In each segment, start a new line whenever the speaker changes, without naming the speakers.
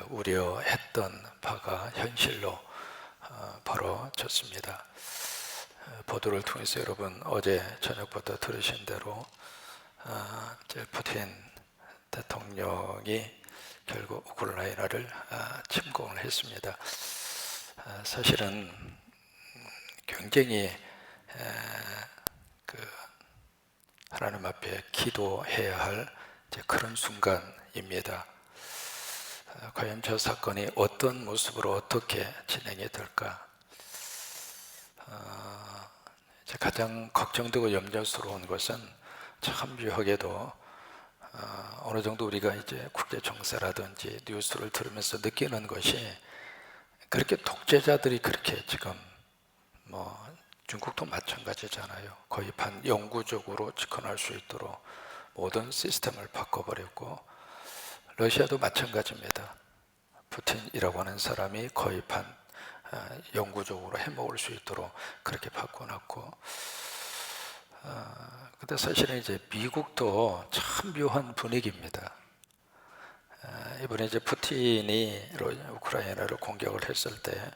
우려했던 바가 현실로 벌어졌습니다. 보도를 통해서 여러분 어제 저녁부터 들으신 대로 이제 푸틴 대통령이 결국 우크라이나를 침공을 했습니다. 사실은 굉장히 하나님 앞에 기도해야 할 그런 순간입니다. 과연 저 사건이 어떤 모습으로 어떻게 진행이 될까? 가장 걱정되고 염려스러운 것은 참 묘하게도 어느 정도 우리가 이제 국제 정세라든지 뉴스를 들으면서 느끼는 것이 그렇게 독재자들이 그렇게 지금 중국도 마찬가지잖아요. 거의 반영구적으로 집권할 수 있도록 모든 시스템을 바꿔버렸고, 러시아도 마찬가지입니다. 푸틴이라고 하는 사람이 거의 영구적으로 해먹을 수 있도록 그렇게 바꿔놨고, 근데 사실은 이제 미국도 참 묘한 분위기입니다. 이번에 이제 푸틴이 우크라이나를 공격을 했을 때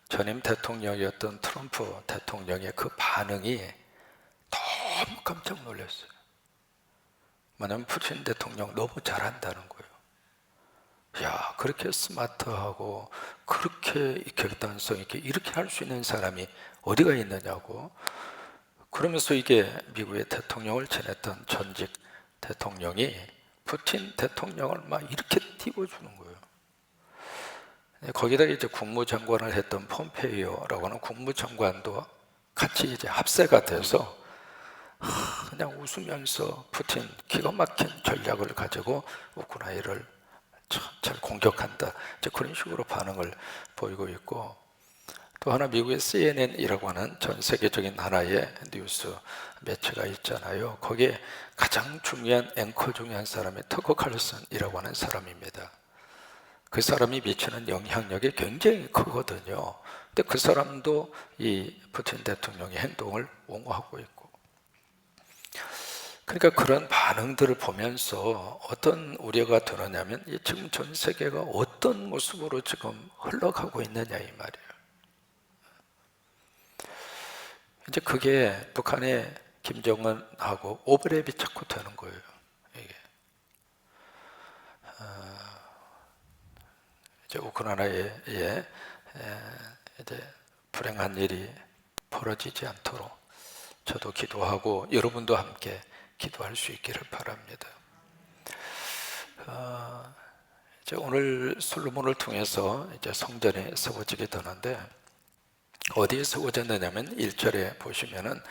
전임 대통령이었던 트럼프 대통령의 그 반응이 너무 깜짝 놀랐어요. 왜냐하면 푸틴 대통령 너무 잘한다는 거예요. 야, 그렇게 스마트하고 그렇게 결단성 있게 이렇게 할 수 있는 사람이 어디가 있느냐고. 그러면서 이게 미국의 대통령을 지냈던 전직 대통령이 푸틴 대통령을 막 이렇게 띄워주는 거예요. 거기다가 이제 국무장관을 했던 폼페이오라고 하는 국무장관도 같이 이제 합세가 돼서 그냥 웃으면서 푸틴 기가 막힌 전략을 가지고 우크라이나를 잘 공격한다, 이제 그런 식으로 반응을 보이고 있고, 또 하나 미국의 CNN이라고 하는 전 세계적인 하나의 뉴스 매체가 있잖아요. 거기에 가장 중요한 앵커 중에 한 사람이 터커 칼슨이라고 하는 사람입니다. 그 사람이 미치는 영향력이 굉장히 크거든요. 근데 그 사람도 이 푸틴 대통령의 행동을 옹호하고 있고, 그러니까 그런 반응들을 보면서 어떤 우려가 드느냐면 지금 전 세계가 어떤 모습으로 지금 흘러가고 있느냐 이 말이에요. 이제 그게 북한의 김정은하고 오버랩이 자꾸 되는 거예요. 이게 이제 우크라이나에 이제 불행한 일이 벌어지지 않도록 저도 기도하고 여러분도 함께 기도할 수 있기를 바랍니다. 이제 오늘 솔로몬을 통해서 이제 성전이 세워지게 되는데, 어디에 세워졌느냐면 1절에 보시면은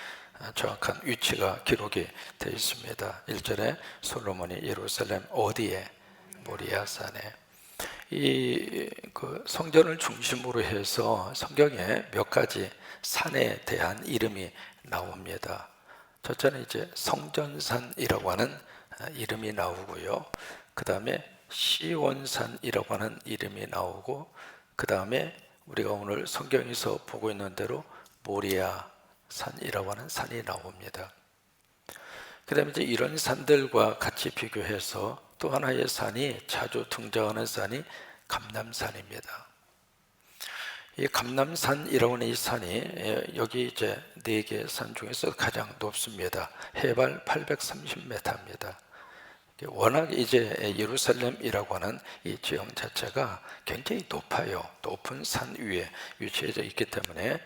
정확한 위치가 기록이 되어 있습니다. 1절에 솔로몬이 예루살렘 어디에? 모리아 산에. 그 성전을 중심으로 해서 성경에 몇 가지 산에 대한 이름이 나옵니다. 첫째는 이제 성전산이라고 하는 이름이 나오고요. 그 다음에 시온산이라고 하는 이름이 나오고, 그 다음에 우리가 오늘 성경에서 보고 있는 대로 모리아 산이라고 하는 산이 나옵니다. 그 다음에 이제 이런 산들과 같이 비교해서 또 하나의 산이 자주 등장하는 산이 감람산입니다. 이 감람산이라고 하는 이 산이 여기 이제 4개 산 중에서 가장 높습니다. 해발 830m입니다. 워낙 이제 예루살렘이라고 하는 이 지형 자체가 굉장히 높아요. 높은 산 위에 위치해져 있기 때문에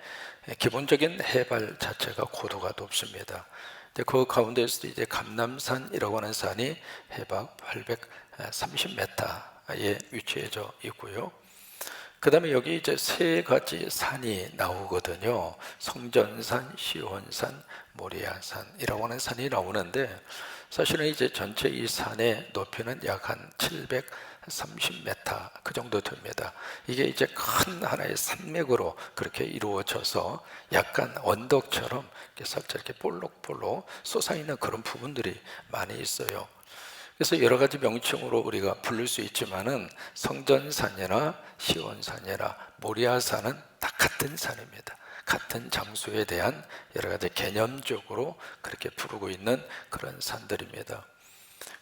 기본적인 해발 자체가 고도가 높습니다. 그 가운데서도 이제 감람산이라고 하는 산이 해발 830m에 위치해져 있고요. 그 다음에 여기 이제 3가지 산이 나오거든요. 성전산, 시온산, 모리아산이라고 하는 산이 나오는데, 사실은 이제 전체 이 산의 높이는 약 한 730m 그 정도 됩니다. 이게 이제 큰 하나의 산맥으로 그렇게 이루어져서 약간 언덕처럼 살짝 이렇게 볼록볼록 솟아있는 그런 부분들이 많이 있어요. 그래서 여러 가지 명칭으로 우리가 부를 수 있지만은 성전산이나 시온산이나 모리아산은 다 같은 산입니다. 같은 장소에 대한 여러 가지 개념적으로 그렇게 부르고 있는 그런 산들입니다.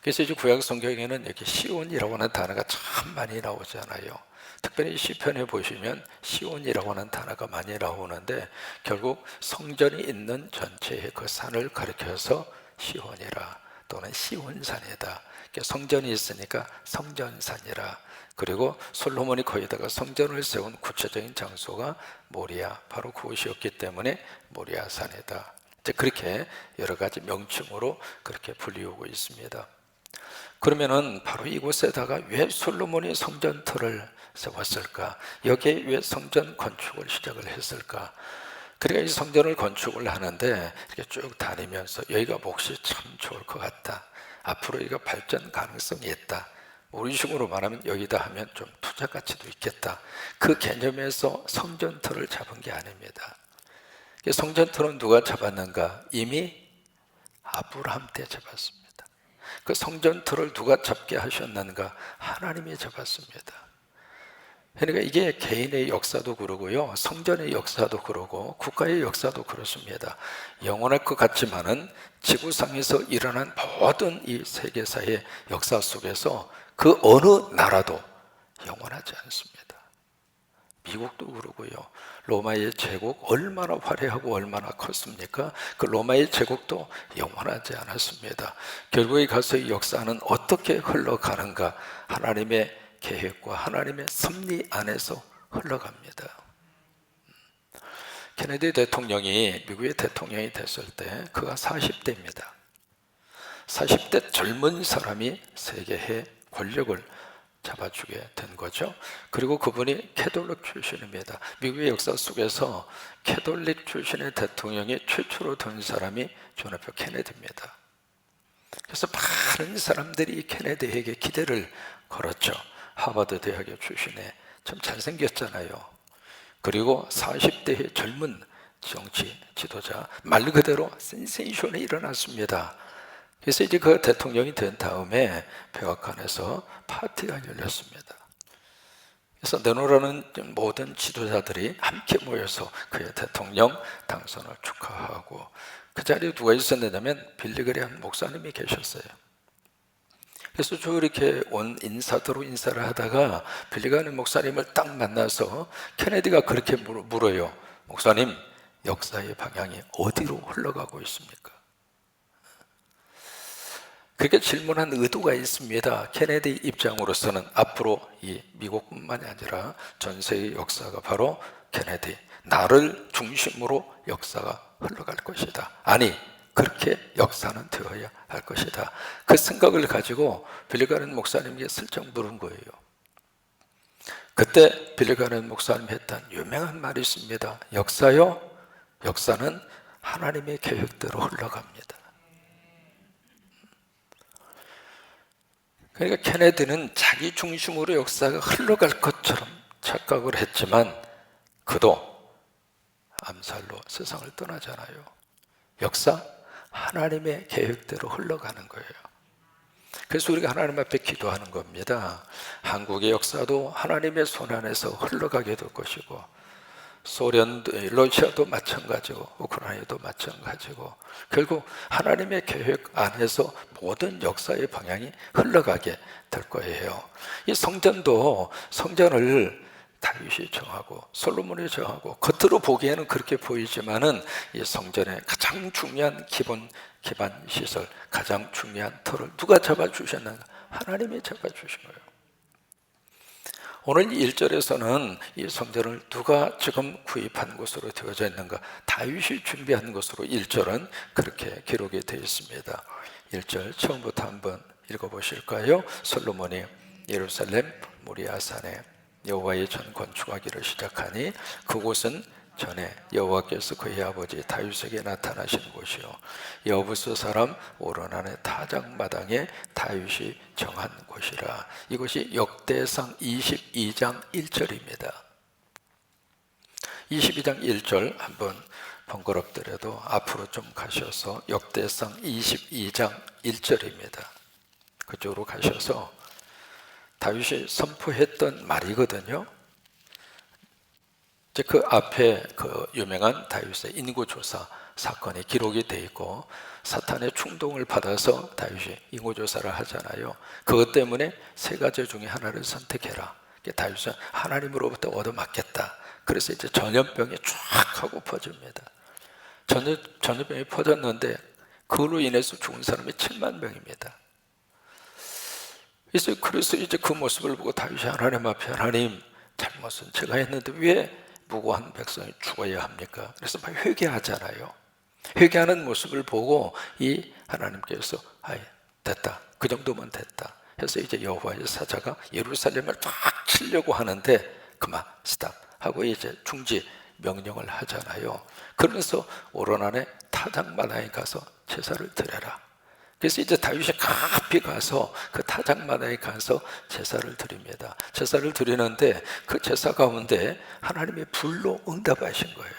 그래서 이제 구약 성경에는 이렇게 시온이라고 하는 단어가 참 많이 나오잖아요. 특별히 시편에 보시면 시온이라고 하는 단어가 많이 나오는데 결국 성전이 있는 전체의 그 산을 가리켜서 시온이라 또는 시온산이다. 성전이 있으니까 성전산이라. 그리고 솔로몬이 거기다가 성전을 세운 구체적인 장소가 모리아, 바로 그곳이었기 때문에 모리아산이다. 이제 그렇게 여러 가지 명칭으로 그렇게 불리우고 있습니다. 그러면은 바로 이곳에다가 왜 솔로몬이 성전터를 세웠을까? 여기에 왜 성전 건축을 시작을 했을까? 그러니까 이 성전을 건축을 하는데 이렇게 쭉 다니면서 여기가 몫이 참 좋을 것 같다. 앞으로 여기가 발전 가능성이 있다. 우리 식으로 말하면 여기다 하면 좀 투자 가치도 있겠다. 그 개념에서 성전터를 잡은 게 아닙니다. 성전터는 누가 잡았는가? 이미 아브라함 때 잡았습니다. 그 성전터를 누가 잡게 하셨는가? 하나님이 잡았습니다. 그러니까 이게 개인의 역사도 그러고요, 성전의 역사도 그러고 국가의 역사도 그렇습니다. 영원할 것 같지만은 지구상에서 일어난 모든 이 세계사의 역사 속에서 그 어느 나라도 영원하지 않습니다. 미국도 그러고요. 로마의 제국 얼마나 화려하고 얼마나 컸습니까? 그 로마의 제국도 영원하지 않았습니다. 결국에 가서 이 역사는 어떻게 흘러가는가? 하나님의 계획과 하나님의 섭리 안에서 흘러갑니다. 케네디 대통령이 미국의 대통령이 됐을 때 그가 40대입니다. 40대 젊은 사람이 세계의 권력을 잡아주게 된 거죠. 그리고 그분이 캐톨릭 출신입니다. 미국의 역사 속에서 캐톨릭 출신의 대통령이 최초로 된 사람이 존 F 케네디입니다. 그래서 많은 사람들이 케네디에게 기대를 걸었죠. 하버드 대학의 출신에 참 잘생겼잖아요. 그리고 40대의 젊은 정치 지도자, 말 그대로 센세이션이 일어났습니다. 그래서 이제 그 대통령이 된 다음에 백악관에서 파티가 열렸습니다. 그래서 내노라는 모든 지도자들이 함께 모여서 그의 대통령 당선을 축하하고, 그 자리에 누가 있었느냐면 빌리그레함 목사님이 계셨어요. 그래서 저 이렇게 온 인사대로 인사를 하다가 빌리그레함 목사님을 딱 만나서 케네디가 그렇게 물어요. 목사님, 역사의 방향이 어디로 흘러가고 있습니까? 그렇게 질문한 의도가 있습니다. 케네디 입장으로서는 앞으로 이 미국뿐만이 아니라 전 세계의 역사가 바로 케네디, 나를 중심으로 역사가 흘러갈 것이다. 아니, 그렇게 역사는 되어야 할 것이다. 그 생각을 가지고 빌리그레함 목사님에게 슬쩍 물은 거예요. 그때 빌리그레함 목사님이 했던 유명한 말이 있습니다. 역사요? 역사는 하나님의 계획대로 흘러갑니다. 그러니까 케네디는 자기 중심으로 역사가 흘러갈 것처럼 착각을 했지만 그도 암살로 세상을 떠나잖아요. 역사, 하나님의 계획대로 흘러가는 거예요. 그래서 우리가 하나님 앞에 기도하는 겁니다. 한국의 역사도 하나님의 손 안에서 흘러가게 될 것이고, 소련도, 러시아도 마찬가지고, 우크라이나도 마찬가지고, 결국 하나님의 계획 안에서 모든 역사의 방향이 흘러가게 될 거예요. 이 성전도 성전을 다윗이 정하고 솔로몬이 정하고, 겉으로 보기에는 그렇게 보이지만은 이 성전의 가장 중요한 기반 시설, 가장 중요한 터를 누가 잡아주셨는가? 하나님이 잡아주신 거예요. 오늘 1절에서는 이 성전을 누가 지금 구입한 것으로 되어져 있는가? 다윗이 준비한 것으로 1절은 그렇게 기록이 되어 있습니다. 1절 처음부터 한번 읽어보실까요? 솔로몬이 예루살렘 모리아산에 여호와의 전 건축하기를 시작하니 그곳은 전에 여호와께서 그의 아버지 다윗에게 나타나신 곳이요 여부스 사람 오르난의 타작마당에 다윗이 정한 곳이라. 이것이 역대상 22장 1절입니다. 22장 1절 한번 번거롭더라도 앞으로 좀 가셔서 역대상 22장 1절입니다. 그쪽으로 가셔서 다윗이 선포했던 말이거든요. 이제 그 앞에 그 유명한 다윗의 인구조사 사건이 기록이 돼 있고 사탄의 충동을 받아서 다윗이 인고조사를 하잖아요. 그것 때문에 세 가지 중에 하나를 선택해라. 다윗은 하나님으로부터 얻어맞겠다. 그래서 이제 전염병이 쫙 하고 퍼집니다. 전염병이 퍼졌는데 그로 인해서 죽은 사람이 7만 명입니다. 그래서 이제 그 모습을 보고 다윗이 하나님 앞에, 하나님, 잘못은 제가 했는데 왜 무고한 백성이 죽어야 합니까? 그래서 막 회개하잖아요. 회개하는 모습을 보고 이 하나님께서 됐다, 그 정도면 됐다 해서 이제 여호와의 사자가 예루살렘을 쫙 치려고 하는데 그만 스탑 하고 이제 중지 명령을 하잖아요. 그러면서 오르난의 타작마당에 가서 제사를 드려라. 그래서 이제 다윗이 급히 가서 그 타작마당에 가서 제사를 드립니다. 제사를 드리는데 그 제사 가운데 하나님의 불로 응답하신 거예요.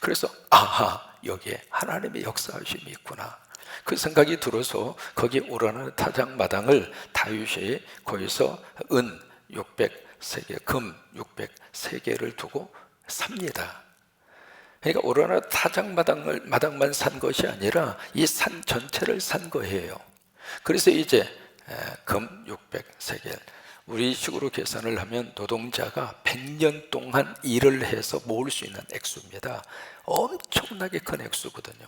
그래서 아하, 여기에 하나님의 역사하심이 있구나, 그 생각이 들어서 거기 오르는 타작마당을 다윗이 거기서 은 603개, 금 603개를 두고 삽니다. 그러니까 오르는 마당만 산 것이 아니라 이 산 전체를 산 거예요. 그래서 이제 금 603개, 우리 식으로 계산을 하면 노동자가 100년 동안 일을 해서 모을 수 있는 액수입니다. 엄청나게 큰 액수거든요.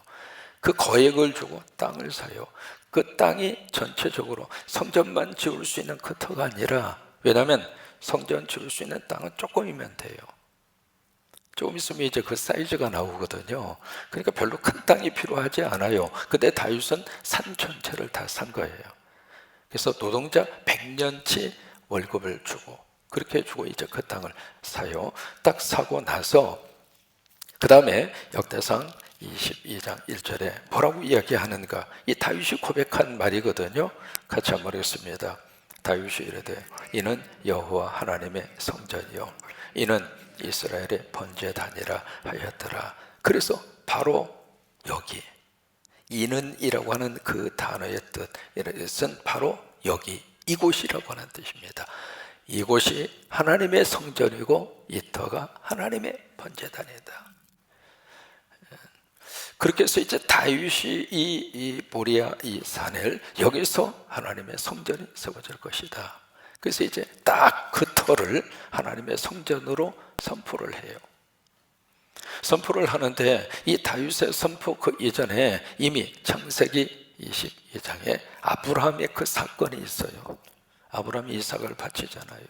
그 거액을 주고 땅을 사요. 그 땅이 전체적으로 성전만 지을 수 있는 그 터가 아니라, 왜냐하면 성전 지을 수 있는 땅은 조금이면 돼요. 조금 있으면 이제 그 사이즈가 나오거든요. 그러니까 별로 큰 땅이 필요하지 않아요. 근데 다윗은 산 전체를 다 산 거예요. 그래서 노동자 100년치 월급을 주고 그렇게 주고 이제 그 땅을 사요. 딱 사고 나서 그 다음에 역대상 22장 1절에 뭐라고 이야기하는가, 이 다윗이 고백한 말이거든요. 같이 한번 읽겠습니다. 다윗이 이르되 이는 여호와 하나님의 성전이요 이는 이스라엘의 번제단이라 하였더라. 그래서 바로 여기, 이는이라고 하는 그 단어의 뜻은 바로 여기, 이곳이라고 하는 뜻입니다. 이곳이 하나님의 성전이고 이 터가 하나님의 번제단이다. 그렇게 해서 이제 다윗이 이 모리아 이 산을, 여기서 하나님의 성전이 세워질 것이다. 그래서 이제 딱 그 터를 하나님의 성전으로 선포를 해요. 선포를 하는데 이 다윗의 선포 그 이전에 이미 창세기 22장에 아브라함의 그 사건이 있어요. 아브라함이 이삭을 바치잖아요.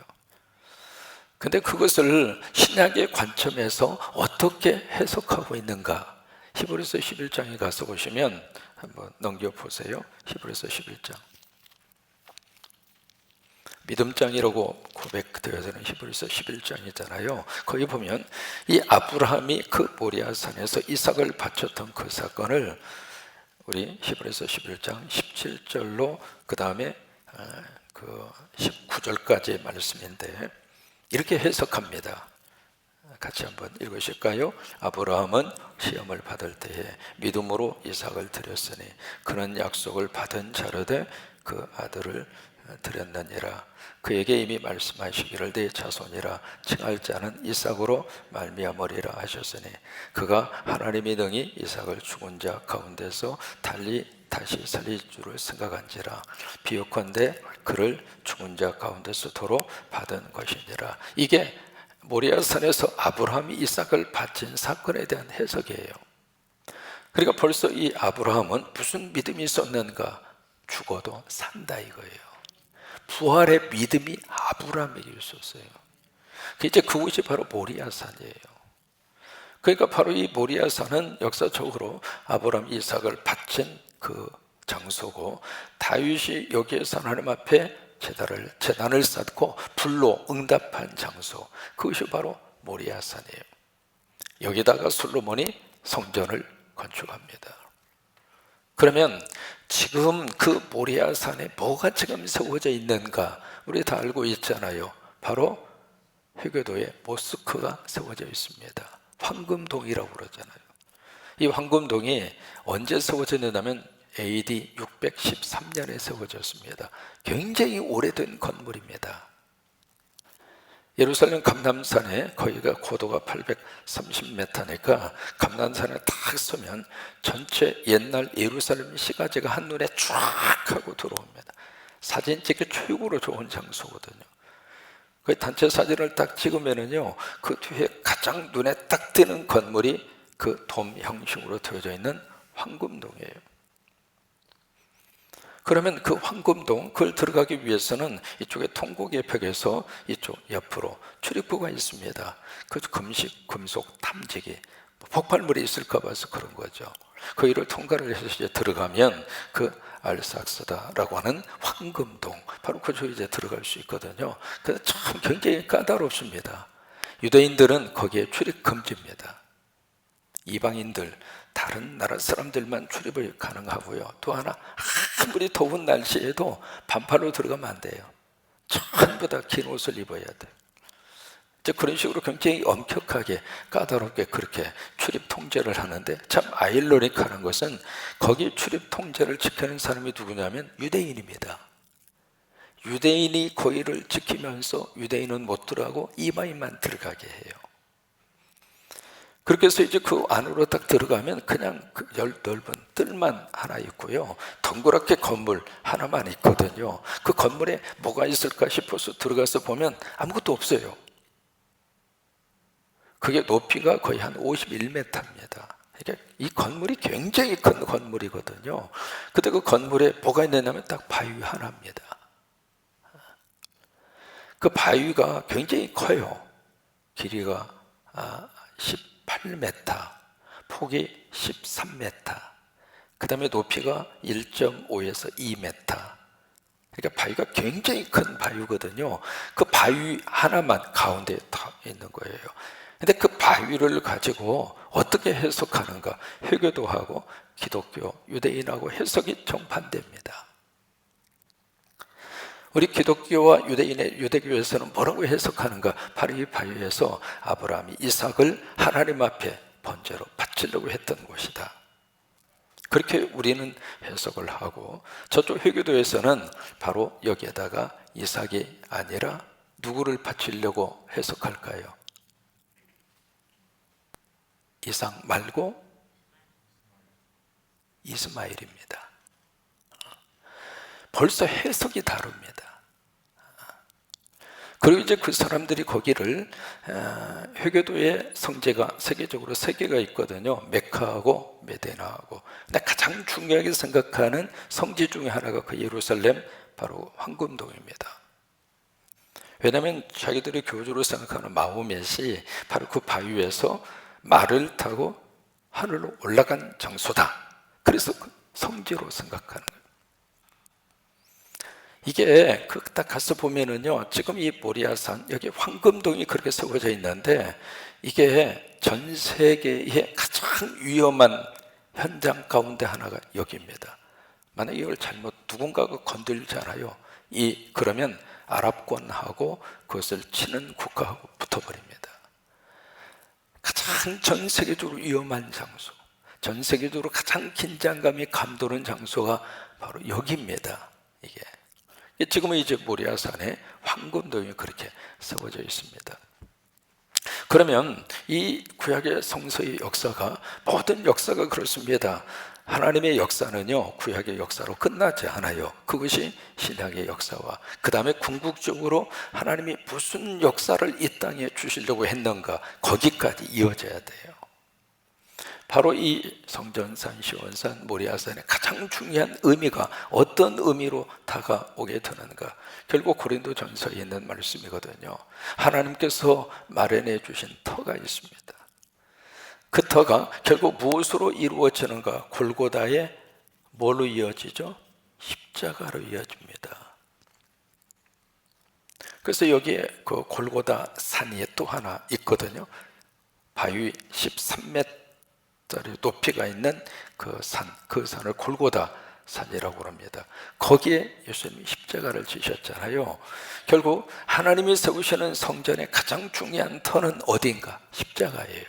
근데 그것을 신약의 관점에서 어떻게 해석하고 있는가, 히브리서 11장에 가서 보시면 한번 넘겨보세요. 히브리서 11장, 믿음장이라고 고백되어지는 히브리서 11장이잖아요. 거기 보면 이 아브라함이 그 모리아산에서 이삭을 바쳤던 그 사건을 우리 히브리서 11장 17절로 그 다음에 그 19절까지의 말씀인데 이렇게 해석합니다. 같이 한번 읽으실까요? 아브라함은 시험을 받을 때에 믿음으로 이삭을 드렸으니 그는 약속을 받은 자로되 그 아들을 드렸느니라. 그에게 이미 말씀하시기를 내 자손이라 칭할 자는 이삭으로 말미암으리라 하셨으니 그가 하나님이 능히 이삭을 죽은 자 가운데서 달리 다시 살릴 줄을 생각한지라. 비유컨대 그를 죽은 자 가운데서 도로 받은 것이니라. 이게 모리아산에서 아브라함이 이삭을 바친 사건에 대한 해석이에요. 그러니까 벌써 이 아브라함은 무슨 믿음이 있었는가? 죽어도 산다 이거예요. 부활의 믿음이 아브라함에게 있었어요. 이제 그곳이 바로 모리아산이에요. 그러니까 바로 이 모리아산은 역사적으로 아브라함 이삭을 바친 그 장소고, 다윗이 여기에서 하나님 앞에 제단을 쌓고 불로 응답한 장소, 그것이 바로 모리아산이에요. 여기다가 솔로몬이 성전을 건축합니다. 그러면 지금 그 모리아산에 뭐가 지금 세워져 있는가? 우리 다 알고 있잖아요. 바로 회교도에 모스크가 세워져 있습니다. 황금동이라고 그러잖아요. 이 황금동이 언제 세워졌냐면 AD 613년에 세워졌습니다. 굉장히 오래된 건물입니다. 예루살렘 감람산에 거기가 고도가 830m니까 감람산에 딱 서면 전체 옛날 예루살렘 시가지가 한눈에 쫙 하고 들어옵니다. 사진 찍기 최고로 좋은 장소거든요. 그 단체 사진을 딱 찍으면은요, 그 뒤에 가장 눈에 딱 띄는 건물이 그 돔 형식으로 되어져 있는 황금동이에요. 그러면 그 황금동, 그걸 들어가기 위해서는 이쪽에 통곡예벽에서 이쪽 옆으로 출입구가 있습니다. 그 금속 탐지기, 폭발물이 있을까 봐서 그런 거죠. 거기를 통과를 해서 이제 들어가면 그 알삭스다라고 하는 황금동, 바로 그쪽에 이제 들어갈 수 있거든요. 그래서 참 굉장히 까다롭습니다. 유대인들은 거기에 출입 금지입니다. 이방인들, 다른 나라 사람들만 출입을 가능하고요. 또 하나, 아무리 더운 날씨에도 반팔로 들어가면 안 돼요. 전부 다 긴 옷을 입어야 돼요. 이제 그런 식으로 굉장히 엄격하게 까다롭게 그렇게 출입 통제를 하는데, 참 아이러니컬한 것은 거기 출입 통제를 지키는 사람이 누구냐면 유대인입니다. 유대인이 거기를 지키면서 유대인은 못 들어가고 이방인만 들어가게 해요. 그렇게 해서 이제 그 안으로 딱 들어가면 그냥 그 넓은 뜰만 하나 있고요, 덩그랗게 건물 하나만 있거든요. 그 건물에 뭐가 있을까 싶어서 들어가서 보면 아무것도 없어요. 그게 높이가 거의 한 51m입니다. 그러니까 이 건물이 굉장히 큰 건물이거든요. 근데 그 건물에 뭐가 있느냐면 딱 바위 하나입니다. 그 바위가 굉장히 커요. 길이가 18m, 폭이 13m, 그 다음에 높이가 1.5에서 2m. 그러니까 바위가 굉장히 큰 바위거든요. 그 바위 하나만 가운데에 다 있는 거예요. 근데 그 바위를 가지고 어떻게 해석하는가? 회교도하고 기독교, 유대인하고 해석이 정반대입니다. 우리 기독교와 유대교에서는 뭐라고 해석하는가? 바로 이 바위에서 아브라함이 이삭을 하나님 앞에 번제로 바치려고 했던 곳이다. 그렇게 우리는 해석을 하고, 저쪽 회교도에서는 바로 여기에다가 이삭이 아니라 누구를 바치려고 해석할까요? 이삭 말고 이스마엘입니다. 벌써 해석이 다릅니다. 그리고 이제 그 사람들이 거기를, 회교도의 성지가 세계적으로 세 개가 있거든요. 메카하고 메데나하고. 근데 가장 중요하게 생각하는 성지 중에 하나가 그 예루살렘 바로 황금동입니다. 왜냐하면 자기들이 교주로 생각하는 마호멧이 바로 그 바위에서 말을 타고 하늘로 올라간 장소다. 그래서 그 성지로 생각하는 거예요. 이게 딱 가서 보면은요, 지금 이 모리아산, 여기 황금동이 그렇게 세워져 있는데, 이게 전 세계의 가장 위험한 현장 가운데 하나가 여기입니다. 만약 이걸 잘못 누군가가 건들잖아요, 그러면 아랍권하고 그것을 치는 국가하고 붙어버립니다. 가장 전 세계적으로 위험한 장소, 전 세계적으로 가장 긴장감이 감도는 장소가 바로 여기입니다. 이게 지금은 이제 모리아산에 황금동이 그렇게 세워져 있습니다. 그러면 이 구약의 성서의 역사가, 모든 역사가 그렇습니다. 하나님의 역사는요, 구약의 역사로 끝나지 않아요. 그것이 신약의 역사와 그 다음에 궁극적으로 하나님이 무슨 역사를 이 땅에 주시려고 했는가, 거기까지 이어져야 돼요. 바로 이 성전산, 시온산, 모리아산의 가장 중요한 의미가 어떤 의미로 다가오게 되는가? 결국 고린도전서에 있는 말씀이거든요. 하나님께서 마련해 주신 터가 있습니다. 그 터가 결국 무엇으로 이루어지는가? 골고다에 뭘로 이어지죠? 십자가로 이어집니다. 그래서 여기에 그 골고다 산이 또 하나 있거든요. 바위 13m 높이가 있는 그 산을 골고다 산이라고 합니다. 거기에 예수님이 십자가를 지셨잖아요. 결국 하나님이 세우시는 성전의 가장 중요한 터는 어딘가? 십자가예요.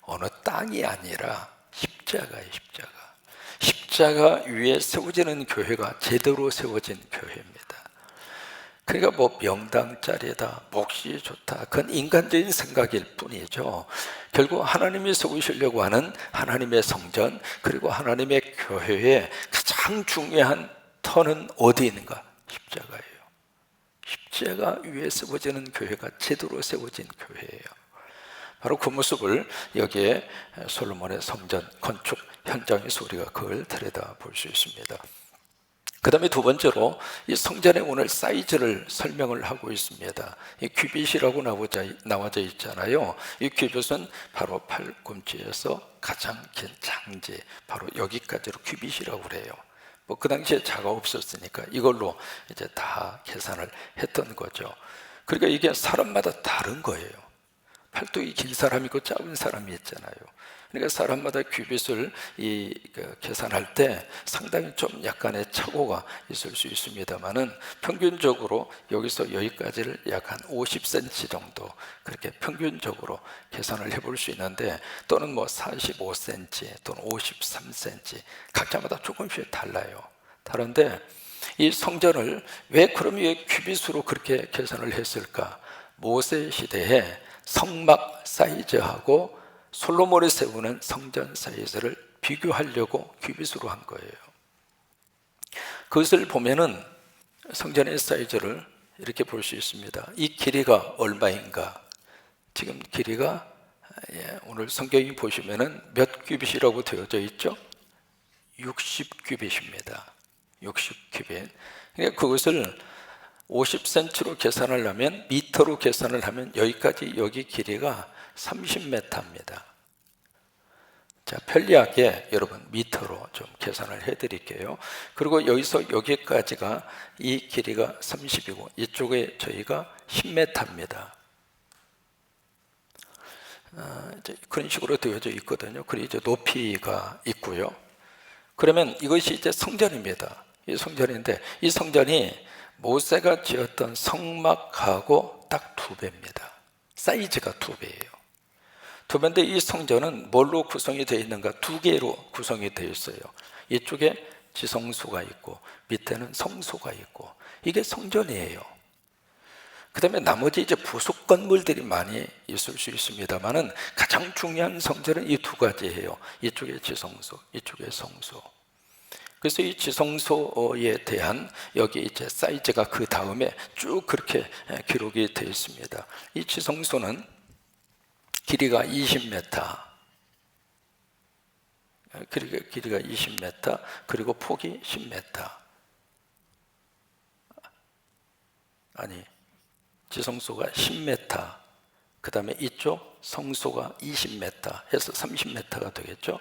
어느 땅이 아니라 십자가예요. 십자가 위에 세워지는 교회가 제대로 세워진 교회입니다. 그러니까 뭐 명당짜리다, 몫이 좋다, 그건 인간적인 생각일 뿐이죠. 결국 하나님이 세우시려고 하는 하나님의 성전, 그리고 하나님의 교회의 가장 중요한 터는 어디 있는가? 십자가예요. 십자가 위에 세워지는 교회가 제대로 세워진 교회예요. 바로 그 모습을 여기에 솔로몬의 성전 건축 현장에서 우리가 그걸 들여다볼 수 있습니다. 그 다음에 두 번째로 이 성전의 오늘 사이즈를 설명을 하고 있습니다. 이 규빗이라고 나와져 있잖아요. 이 규빗은 바로 팔꿈치에서 가장 긴 장지, 바로 여기까지로 규빗이라고 그래요. 뭐 그 당시에 자가 없었으니까 이걸로 이제 다 계산을 했던 거죠. 그러니까 이게 사람마다 다른 거예요. 팔뚝이 긴 사람이 있고 짧은 사람이 있잖아요. 그러니까 사람마다 규빗을 계산할 때 상당히 좀 약간의 착오가 있을 수 있습니다만은 평균적으로 여기서 여기까지를 약 한 50cm 정도 그렇게 평균적으로 계산을 해볼 수 있는데, 또는 뭐 45cm 또는 53cm 각자마다 조금씩 달라요. 다른데 이 성전을 왜 그럼 왜 규빗으로 그렇게 계산을 했을까? 모세 시대에 성막 사이즈하고 솔로몬이 세우는 성전 사이즈를 비교하려고 규빗으로 한 거예요. 그것을 보면은 성전의 사이즈를 이렇게 볼 수 있습니다. 이 길이가 얼마인가? 지금 길이가 오늘 성경이 보시면은 몇 규빗이라고 되어져 있죠? 60규빗입니다. 60규빗. 그러니까 그것을 50cm로 계산을 하면, 미터로 계산을 하면 여기까지, 여기 길이가 30m입니다. 자, 편리하게 여러분 미터로 좀 계산을 해 드릴게요. 그리고 여기서 여기까지가 이 길이가 30이고 이쪽에 저희가 10m입니다. 이제 그런 식으로 되어져 있거든요. 그리고 이제 높이가 있고요. 그러면 이것이 이제 성전입니다. 이 성전인데 이 성전이 모세가 지었던 성막하고 딱 2배입니다. 사이즈가 2배예요. 2배인데 이 성전은 뭘로 구성이 되어 있는가? 2개로 구성이 되어 있어요. 이쪽에 지성소가 있고 밑에는 성소가 있고, 이게 성전이에요. 그 다음에 나머지 이제 부속 건물들이 많이 있을 수 있습니다만은 가장 중요한 성전은 이 2가지예요. 이쪽에 지성소, 이쪽에 성소. 그래서 이 지성소에 대한 여기 이제 사이즈가 그 다음에 쭉 그렇게 기록이 되어 있습니다. 이 지성소는 길이가 20m, 길이가 20m, 그리고 폭이 10m. 아니, 지성소가 10m, 그 다음에 이쪽 성소가 20m 해서 30m가 되겠죠.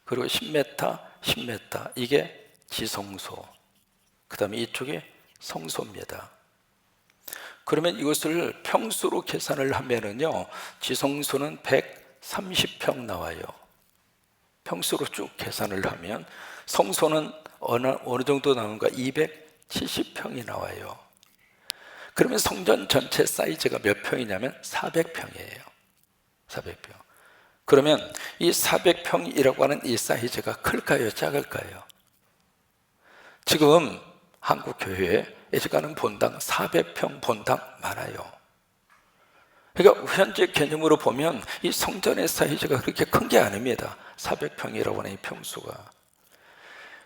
그리고 10m, 10m, 이게 지성소, 그 다음에 이쪽이 성소입니다. 그러면 이것을 평수로 계산을 하면은요, 지성소는 130평 나와요. 평수로 쭉 계산을 하면 성소는 어느 정도 나오는가? 270평이 나와요. 그러면 성전 전체 사이즈가 몇 평이냐면 400평이에요. 400평. 그러면 이 400평이라고 하는 이 사이즈가 클까요? 작을까요? 지금 한국 교회에 예전에는 본당 400평 본당 많아요. 그러니까 현재 개념으로 보면 이 성전의 사이즈가 그렇게 큰 게 아닙니다. 400평이라고 하는 이 평수가.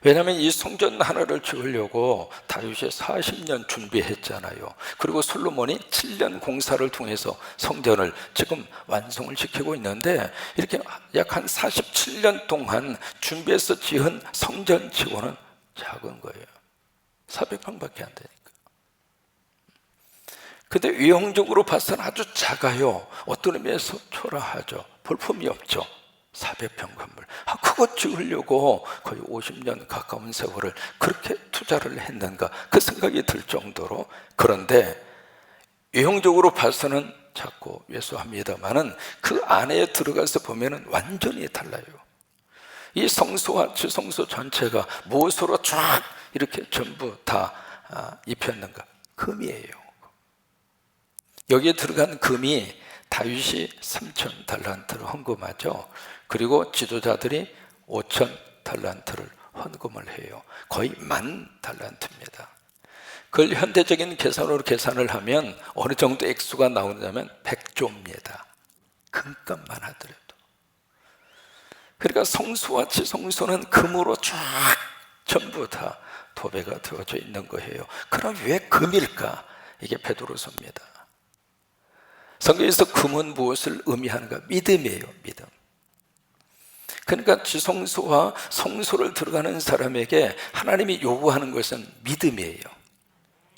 왜냐하면 이 성전 하나를 지으려고 다윗이 40년 준비했잖아요. 그리고 솔로몬이 7년 공사를 통해서 성전을 지금 완성을 시키고 있는데, 이렇게 약 한 47년 동안 준비해서 지은 성전 치고는 작은 거예요. 400평밖에 안 되니까. 근데 외형적으로 봐서는 아주 작아요. 어떤 의미에서 초라하죠. 볼품이 없죠. 400평 건물. 그거 지으려고 거의 50년 가까운 세월을 그렇게 투자를 했는가, 그 생각이 들 정도로. 그런데 외형적으로 봐서는 작고 왜소합니다만은 그 안에 들어가서 보면은 완전히 달라요. 이 성소와 지성소 전체가 무엇으로 쫙 이렇게 전부 다 입혔는가? 금이에요. 여기에 들어간 금이 다윗이 3,000달란트를 헌금하죠. 그리고 지도자들이 5,000달란트를 헌금을 해요. 거의 10,000달란트입니다. 그걸 현대적인 계산으로 계산을 하면 어느 정도 액수가 나오냐면 100조입니다. 금값만 하더라도. 그러니까 성소와 지성소는 금으로 쫙 전부 다 도배가 되어져 있는 거예요. 그럼 왜 금일까? 이게 베드로서입니다. 성경에서 금은 무엇을 의미하는가? 믿음이에요. 믿음. 그러니까 지성소와 성소를 들어가는 사람에게 하나님이 요구하는 것은 믿음이에요.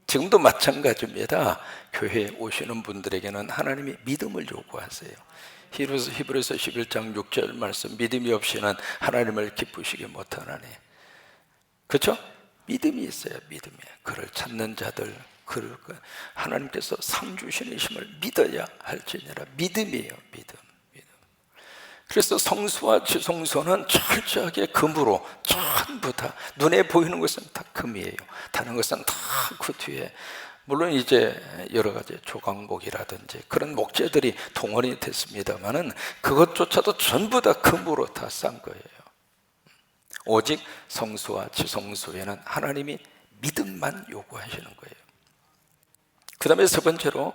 지금도 마찬가지입니다. 교회에 오시는 분들에게는 하나님이 믿음을 요구하세요. 히브리서 11장 6절 말씀, 믿음이 없이는 하나님을 기쁘시게 못하나니. 그렇죠? 믿음이 있어야 믿음이. 그를 찾는 자들, 그를 하나님께서 상 주시심을 믿어야 할지니라. 믿음이에요. 믿음. 그래서 성소와 지성소는 철저하게 금으로 전부 다, 눈에 보이는 것은 다 금이에요. 다른 것은 다 그 뒤에, 물론 이제 여러 가지 조각목이라든지 그런 목재들이 동원이 됐습니다만은 그것조차도 전부 다 금으로 다 싼 거예요. 오직 성소와 지성소에는 하나님이 믿음만 요구하시는 거예요. 그 다음에 세 번째로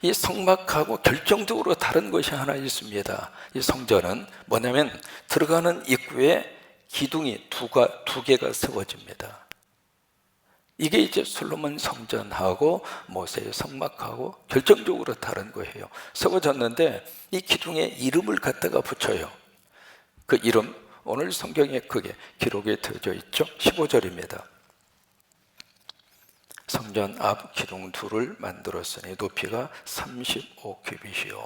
이 성막하고 결정적으로 다른 것이 하나 있습니다. 이 성전은 뭐냐면 들어가는 입구에 기둥이 두 개가 세워집니다. 이게 이제 솔로몬 성전하고 모세의 성막하고 결정적으로 다른 거예요. 세워졌는데 이 기둥에 이름을 갖다가 붙여요. 그 이름, 오늘 성경에 그게 기록이 되어져 있죠. 15절입니다. 성전 앞 기둥 둘을 만들었으니 높이가 35규빗이요.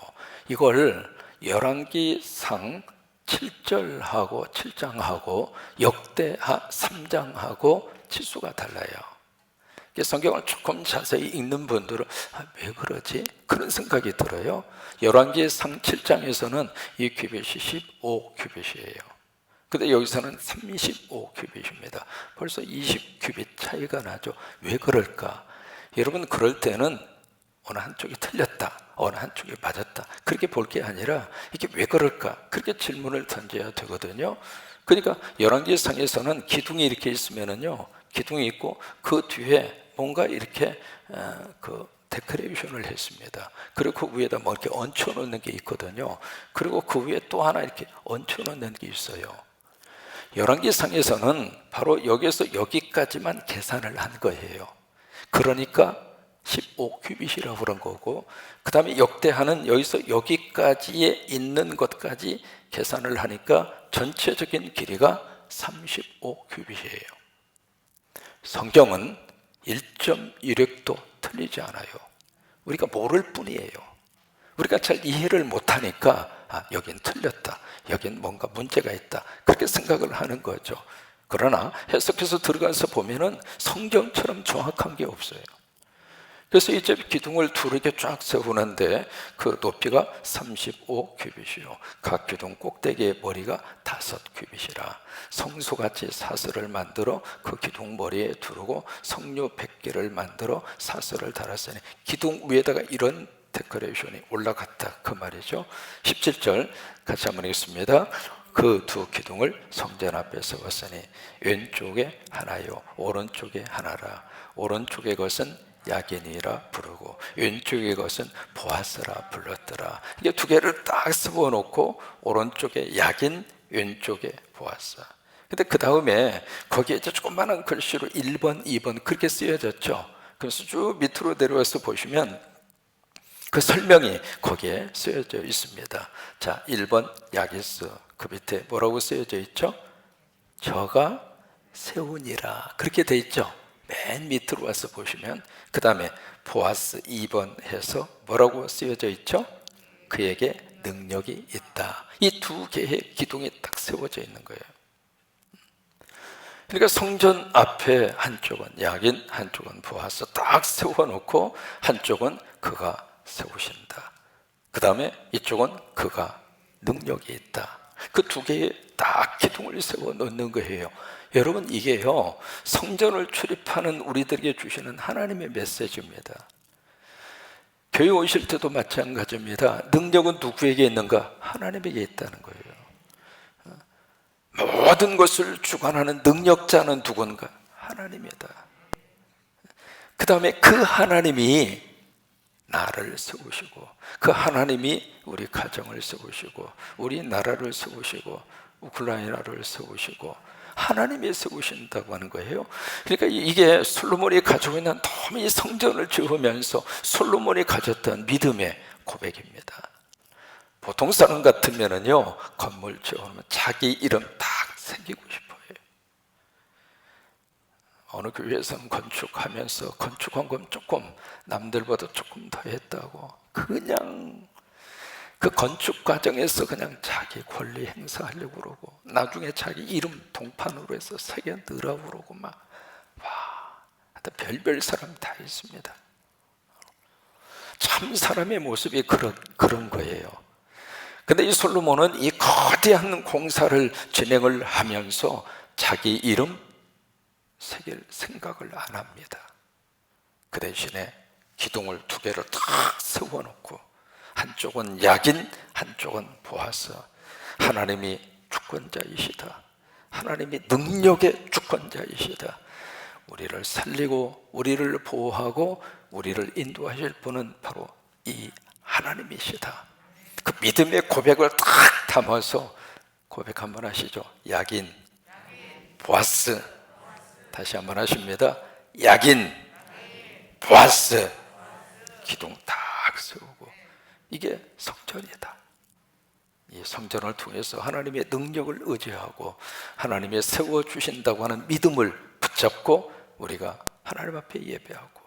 이걸 열왕기상 7절하고 7장하고 역대하 3장하고 치수가 달라요. 성경을 조금 자세히 읽는 분들은 왜 그러지? 그런 생각이 들어요. 열왕기상 7장에서는 이 규빗이 15규빗이에요. 근데 여기서는 35규빗입니다. 벌써 20규빗 차이가 나죠. 왜 그럴까? 여러분, 그럴 때는 어느 한쪽이 틀렸다, 어느 한쪽이 맞았다, 그렇게 볼 게 아니라 이게 왜 그럴까? 그렇게 질문을 던져야 되거든요. 그러니까 열왕기상에서는 기둥이 이렇게 있으면은요, 기둥이 있고 그 뒤에 뭔가 이렇게 그 데코레이션을 했습니다. 그리고 그 위에다 뭐 이렇게 얹혀 놓는 게 있거든요. 그리고 그 위에 또 하나 이렇게 얹혀 놓는 게 있어요. 열왕기상에서는 바로 여기서 여기까지만 계산을 한 거예요. 그러니까 15규빗이라고 그런 거고, 그 다음에 역대하는 여기서 여기까지에 있는 것까지 계산을 하니까 전체적인 길이가 35규빗이에요. 성경은 1.1획도 틀리지 않아요. 우리가 모를 뿐이에요. 우리가 잘 이해를 못하니까 여긴 틀렸다, 여긴 뭔가 문제가 있다, 그렇게 생각을 하는 거죠. 그러나 해석해서 들어가서 보면은 성경처럼 정확한 게 없어요. 그래서 이제 기둥을 두르게 쫙 세우는데 그 높이가 35규빗이요. 각 기둥 꼭대기의 머리가 5규빗이라 성소같이 사슬을 만들어 그 기둥 머리에 두르고 석류 100개를 만들어 사슬을 달았으니, 기둥 위에다가 이런 데코레이션이 올라갔다, 그 말이죠. 17절 같이 한번 읽습니다. 그 두 기둥을 성전 앞에 세웠으니 왼쪽에 하나요 오른쪽에 하나라. 오른쪽의 것은 야긴이라 부르고 왼쪽의 것은 보아스라 불렀더라. 이게 두 개를 딱 세워놓고 오른쪽에 야긴, 왼쪽에 보아스. 근데 그 다음에 거기에 이제 조그마한 글씨로 1번, 2번 그렇게 쓰여졌죠. 그래서 쭉 밑으로 내려와서 보시면 그 설명이 거기에 쓰여져 있습니다. 자, 1번 야기스, 그 밑에 뭐라고 쓰여져 있죠? 저가 세우니라, 그렇게 돼 있죠. 맨 밑으로 와서 보시면 그 다음에 보아스 2번 해서 뭐라고 쓰여져 있죠? 그에게 능력이 있다. 이 두 개의 기둥이 딱 세워져 있는 거예요. 그러니까 성전 앞에 한쪽은 야긴, 한쪽은 보아스 딱 세워놓고 한쪽은 그가 세우신다. 그 다음에 이쪽은 그가 능력이 있다. 그 두 개의 딱 기둥을 세워 놓는 거예요. 여러분, 이게요, 성전을 출입하는 우리들에게 주시는 하나님의 메시지입니다. 교회 오실 때도 마찬가지입니다. 능력은 누구에게 있는가? 하나님에게 있다는 거예요. 모든 것을 주관하는 능력자는 누군가? 하나님이다. 그 다음에 그 하나님이 나를 세우시고, 그 하나님이 우리 가정을 세우시고, 우리 나라를 세우시고, 우크라이나를 세우시고, 하나님이 세우신다고 하는 거예요. 그러니까 이게 솔로몬이 가지고 있는 너무 이 성전을 지으면서 솔로몬이 가졌던 믿음의 고백입니다. 보통 사람 같으면요, 건물 지어놓으면 자기 이름 딱 새기고 싶어요. 어느 교회에서는 건축하면서 건축한 건 조금 남들보다 조금 더 했다고, 그냥 그 건축 과정에서 그냥 자기 권리 행사하려고 그러고, 나중에 자기 이름 동판으로 해서 새겨 넣으라고 그러고, 막 하여튼 별별 사람 다 있습니다. 참 사람의 모습이 그런 거예요. 근데 이 솔로몬은 이 거대한 공사를 진행을 하면서 자기 이름 새길 생각을 안 합니다. 그 대신에 기둥을 두 개를 탁 세워놓고, 한쪽은 야긴, 한쪽은 보아스. 하나님이 주권자이시다. 하나님이 능력의 주권자이시다. 우리를 살리고 우리를 보호하고 우리를 인도하실 분은 바로 이 하나님이시다. 그 믿음의 고백을 탁 담아서 고백 한번 하시죠. 야긴, 보아스. 다시 한번 하십니다. 야긴, 보아스. 기둥 딱 세우고, 이게 성전이다. 이 성전을 통해서 하나님의 능력을 의지하고 하나님의 세워주신다고 하는 믿음을 붙잡고 우리가 하나님 앞에 예배하고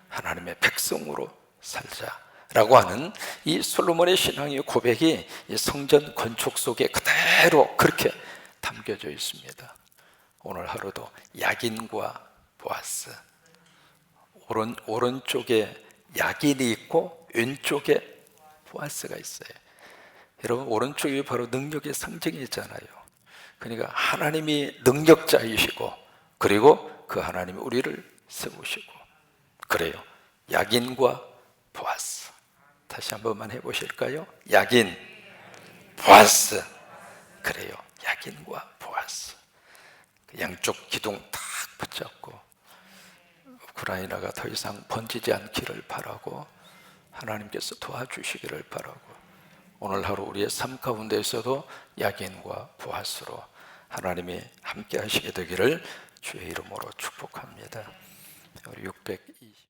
하나님의 백성으로 살자라고 하는 이 솔로몬의 신앙의 고백이 이 성전 건축 속에 그대로 그렇게 담겨져 있습니다. 오늘 하루도 야긴과 보아스, 오른쪽에 야긴이 있고 왼쪽에 보아스가 있어요. 여러분, 오른쪽이 바로 능력의 상징이잖아요. 그러니까 하나님이 능력자이시고, 그리고 그 하나님이 우리를 세우시고, 그래요. 야긴과 보아스. 다시 한 번만 해보실까요? 야긴, 보아스. 그래요. 야긴과 보아스. 양쪽 기둥 딱 붙잡고 우크라이나가 더 이상 번지지 않기를 바라고, 하나님께서 도와주시기를 바라고, 오늘 하루 우리의 삶 가운데에서도 야긴과 보아스로 하나님이 함께 하시게 되기를 주의 이름으로 축복합니다. 우리 620